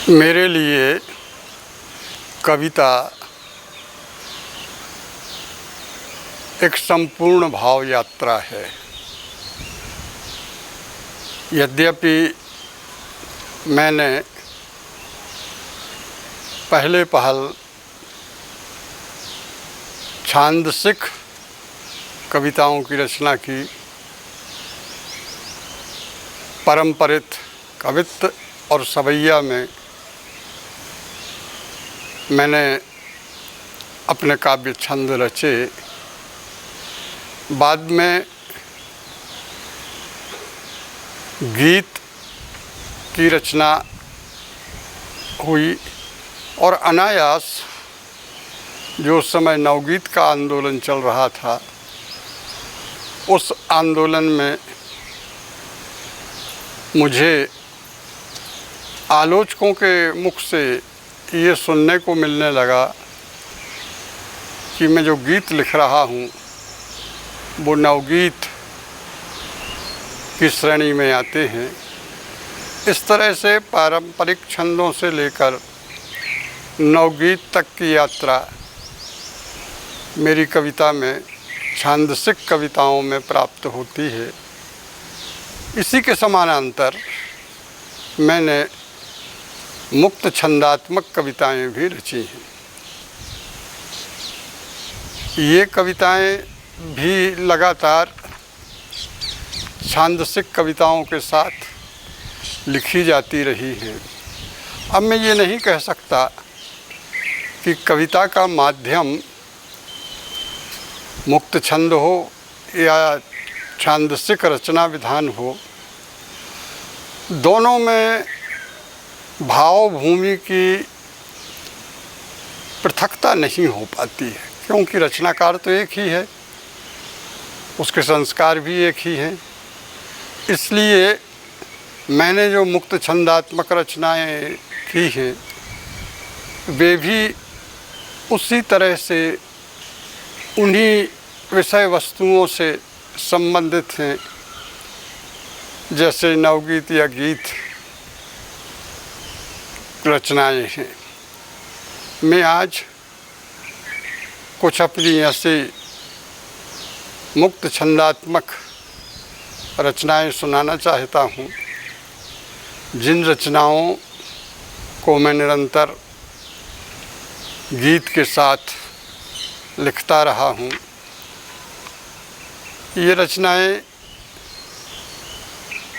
मेरे लिए कविता एक संपूर्ण भाव यात्रा है। यद्यपि मैंने पहले पहल छांदसिक कविताओं की रचना की, पारंपरिक कवित्व और सवैया में मैंने अपने काव्य छंद रचे। बाद में गीत की रचना हुई और अनायास जो उस समय नवगीत का आंदोलन चल रहा था, उस आंदोलन में मुझे आलोचकों के मुख से ये सुनने को मिलने लगा कि मैं जो गीत लिख रहा हूँ वो नवगीत की श्रेणी में आते हैं। इस तरह से पारंपरिक छंदों से लेकर नवगीत तक की यात्रा मेरी कविता में, छांदसिक कविताओं में प्राप्त होती है। इसी के समानांतर मैंने मुक्त छंदात्मक कविताएं भी रची हैं। ये कविताएं भी लगातार छांदसिक कविताओं के साथ लिखी जाती रही हैं। अब मैं ये नहीं कह सकता कि कविता का माध्यम मुक्त छंद हो या छांदसिक रचना विधान हो, दोनों में भाव भूमि की पृथकता नहीं हो पाती है, क्योंकि रचनाकार तो एक ही है, उसके संस्कार भी एक ही हैं। इसलिए मैंने जो मुक्त छंदात्मक रचनाएं की हैं वे भी उसी तरह से उन्हीं विषय वस्तुओं से संबंधित हैं जैसे नवगीत या गीत रचनाएं हैं। मैं आज कुछ अपनी ऐसी मुक्त छंदात्मक रचनाएं सुनाना चाहता हूँ जिन रचनाओं को मैं निरंतर गीत के साथ लिखता रहा हूँ। ये रचनाएं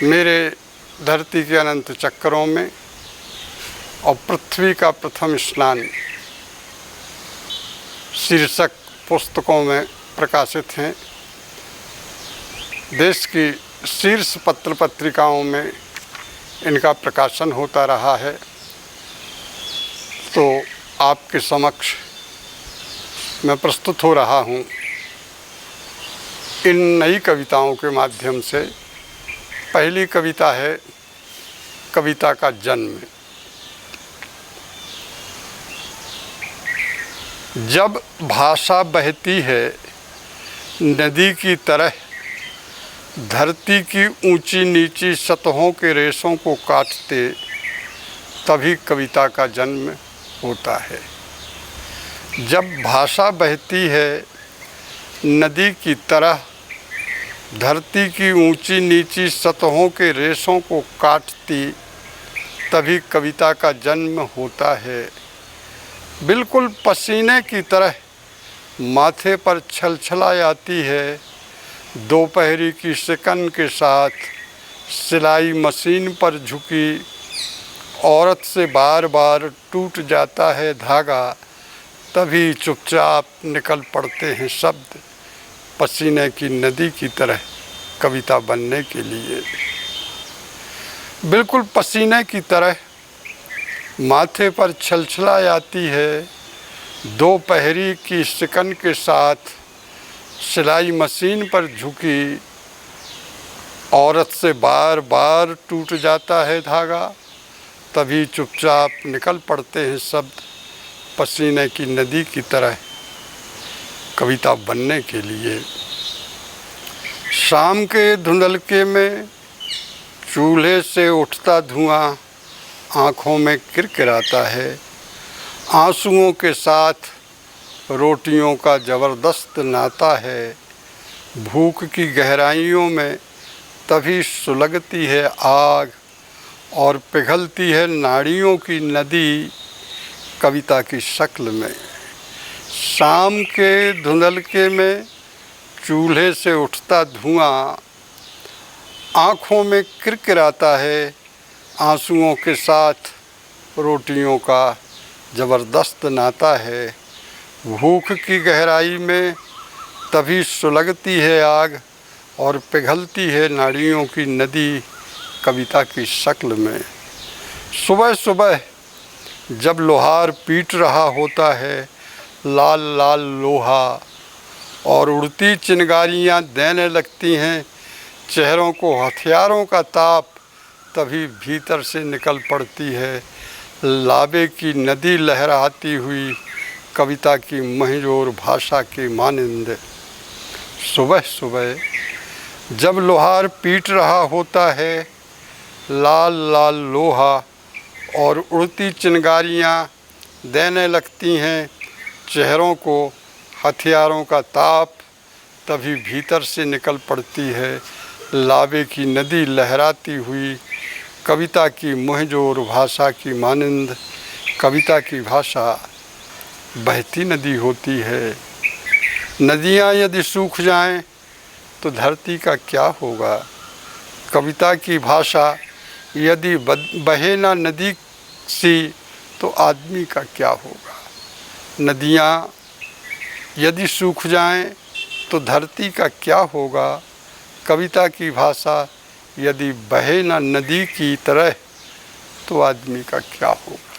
मेरे धरती के अनंत चक्करों में और पृथ्वी का प्रथम स्नान शीर्षक पुस्तकों में प्रकाशित हैं। देश की शीर्ष पत्र पत्रिकाओं में इनका प्रकाशन होता रहा है। तो आपके समक्ष मैं प्रस्तुत हो रहा हूँ इन नई कविताओं के माध्यम से। पहली कविता है कविता का जन्म। जब भाषा बहती है नदी की तरह, धरती की ऊंची नीची सतहों के रेशों को काटते, तभी कविता का जन्म होता है। जब भाषा बहती है नदी की तरह, धरती की ऊंची नीची सतहों के रेशों को काटती, तभी कविता का जन्म होता है। बिल्कुल पसीने की तरह माथे पर छलछला आती है, दोपहरी की सिकन के साथ सिलाई मशीन पर झुकी औरत से बार बार टूट जाता है धागा, तभी चुपचाप निकल पड़ते हैं शब्द पसीने की नदी की तरह कविता बनने के लिए। बिल्कुल पसीने की तरह माथे पर छलछला आती है, दोपहरी की सिकन के साथ सिलाई मशीन पर झुकी औरत से बार बार टूट जाता है धागा, तभी चुपचाप निकल पड़ते हैं शब्द पसीने की नदी की तरह कविता बनने के लिए। शाम के धुंधलके में चूल्हे से उठता धुआं आँखों में किरकिराता है। आंसुओं के साथ रोटियों का ज़बरदस्त नाता है। भूख की गहराइयों में तभी सुलगती है आग और पिघलती है नाड़ियों की नदी कविता की शक्ल में। शाम के धुंधलके में चूल्हे से उठता धुआं आँखों में किरकिराता है। आंसुओं के साथ रोटियों का ज़बरदस्त नाता है। भूख की गहराई में तभी सुलगती है आग और पिघलती है नाड़ियों की नदी कविता की शक्ल में। सुबह सुबह जब लोहार पीट रहा होता है लाल लाल लोहा और उड़ती चिंगारियाँ देने लगती हैं चेहरों को हथियारों का ताप, तभी भीतर से निकल पड़ती है लावे की नदी लहराती हुई कविता की महिजोर भाषा की मानिंद। सुबह सुबह जब लोहार पीट रहा होता है लाल लाल लोहा और उड़ती चिंगारियाँ देने लगती हैं चेहरों को हथियारों का ताप, तभी भीतर से निकल पड़ती है लावे की नदी लहराती हुई कविता की मुहजोर भाषा की मानिंद। कविता की भाषा बहती नदी होती है। नदियाँ यदि सूख जाएं तो धरती का क्या होगा। कविता की भाषा यदि बहे ना नदी सी तो आदमी का क्या होगा। नदियाँ यदि सूख जाएं तो धरती का क्या होगा। कविता की भाषा यदि बहे ना नदी की तरह तो आदमी का क्या होगा।